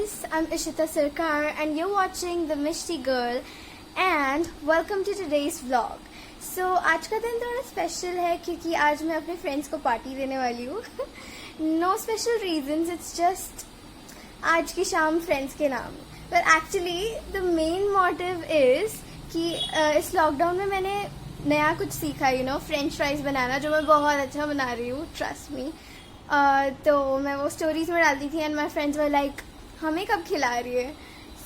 guys, I'm Ishita Sarkar and you're watching The Mishti Girl and welcome to today's vlog. So आज का दिन थोड़ा special है क्योंकि आज मैं अपने फ्रेंड्स को पार्टी देने वाली हूँ. No special reasons, it's just आज की शाम फ्रेंड्स के नाम. But actually the main motive is कि इस लॉकडाउन में मैंने नया कुछ सीखा, फ्रेंच फ्राइज बनाना, जो मैं बहुत अच्छा बना रही हूँ, ट्रस्ट मी. तो मैं वो स्टोरीज में डालती थी and my friends were like हमें कब खिला रही है.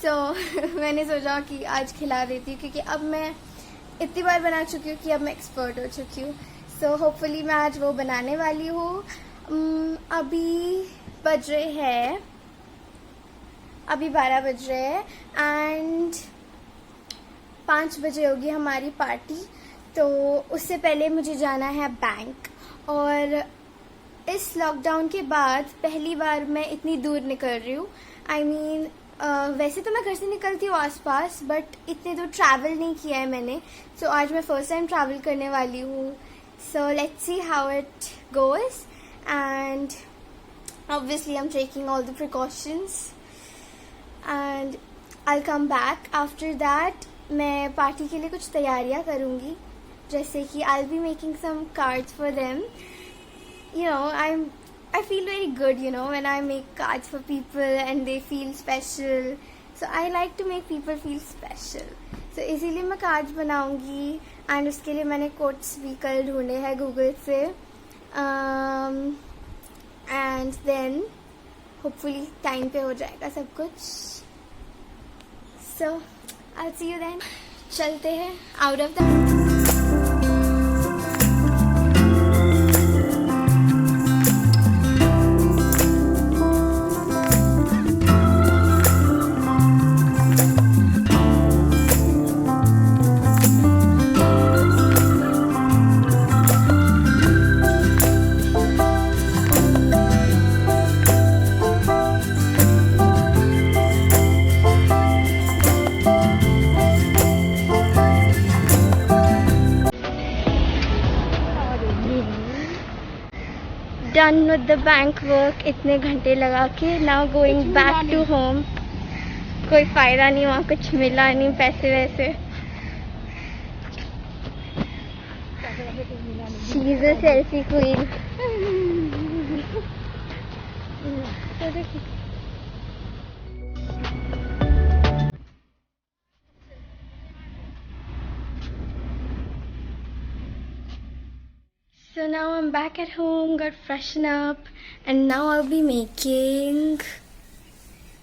सो मैंने सोचा कि आज खिला देती हूँ क्योंकि अब मैं इतनी बार बना चुकी हूँ कि अब मैं एक्सपर्ट हो चुकी हूँ. सो होपफुली मैं आज वो बनाने वाली हूँ. अभी 12 बज रहे हैं एंड 5 बजे होगी हमारी पार्टी. तो उससे पहले मुझे जाना है बैंक. और इस लॉकडाउन के बाद पहली बार मैं इतनी दूर निकल रही हूँ. आई मीन वैसे तो मैं घर से निकलती हूँ आसपास, बट इतने दूर ट्रैवल नहीं किया है मैंने. सो आज मैं फर्स्ट टाइम ट्रैवल करने वाली हूँ. So let's see how it goes and obviously I am taking all the precautions and I will come back. After that मैं पार्टी के लिए कुछ तैयारियाँ करूँगी, जैसे कि I will be making some cards for them. I feel very good, when I make cards for people and they feel special. So I like to make people feel special. So इसीलिए मैं cards बनाऊंगी and उसके लिए मैंने quotes भी कल ढूंढे हैं गूगल से. एंड देन होपफुली टाइम पे हो जाएगा सब कुछ. So I will see you then. चलते हैं out of the done with the bank work. इतने घंटे लगा के now going back to home. कोई फायदा नहीं, वहाँ कुछ मिला नहीं, पैसे वैसे. She is a selfie queen. So now I'm back at home, got freshened up, and now I'll be making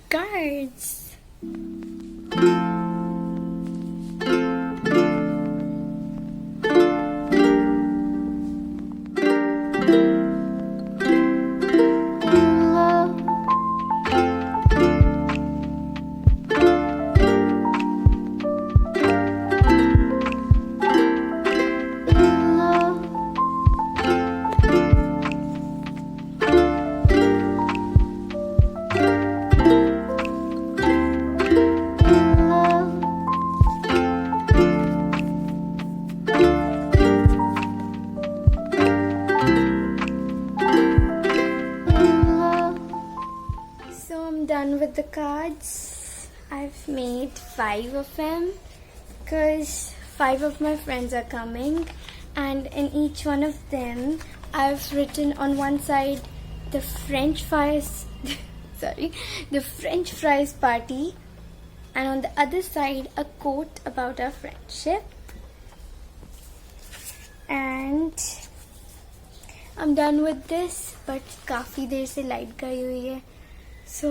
cards. Done with the cards. I've made 5 of them because 5 of my friends are coming, and in each one of them I've written on one side the French fries the French fries party, and on the other side a quote about our friendship. And I'm done with this, but काफी देर से light गई हुई है. सो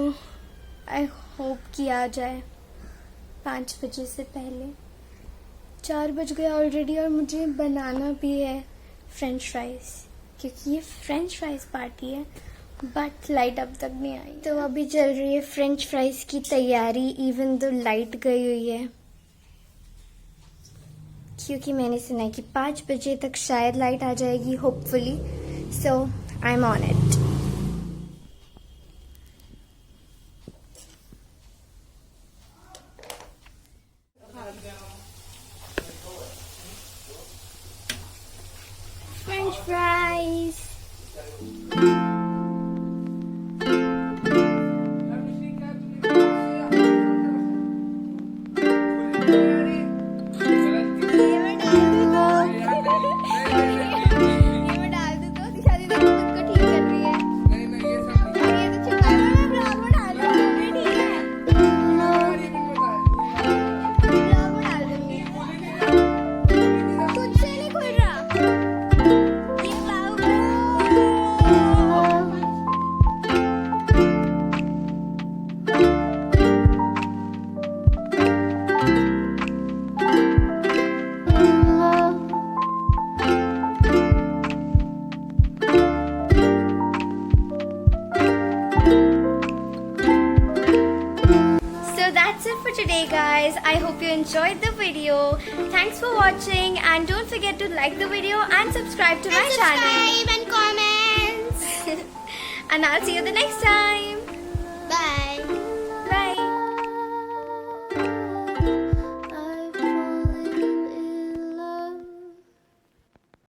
I hope कि आ जाए 5 बजे से पहले. 4 बज गए ऑलरेडी और मुझे बनाना भी है फ्रेंच फ्राइज क्योंकि ये फ्रेंच फ्राइज पार्टी है. बट लाइट अब तक नहीं आई, तो अभी चल रही है फ्रेंच फ्राइज की तैयारी इवन दो लाइट गई हुई है, क्योंकि मैंने सुना है कि 5 बजे तक शायद लाइट आ जाएगी hopefully. So I am on it. French fries. guys, I hope you enjoyed the video. Thanks for watching and don't forget to like the video and subscribe to my channel. Subscribe and comments. And I'll see you the next time.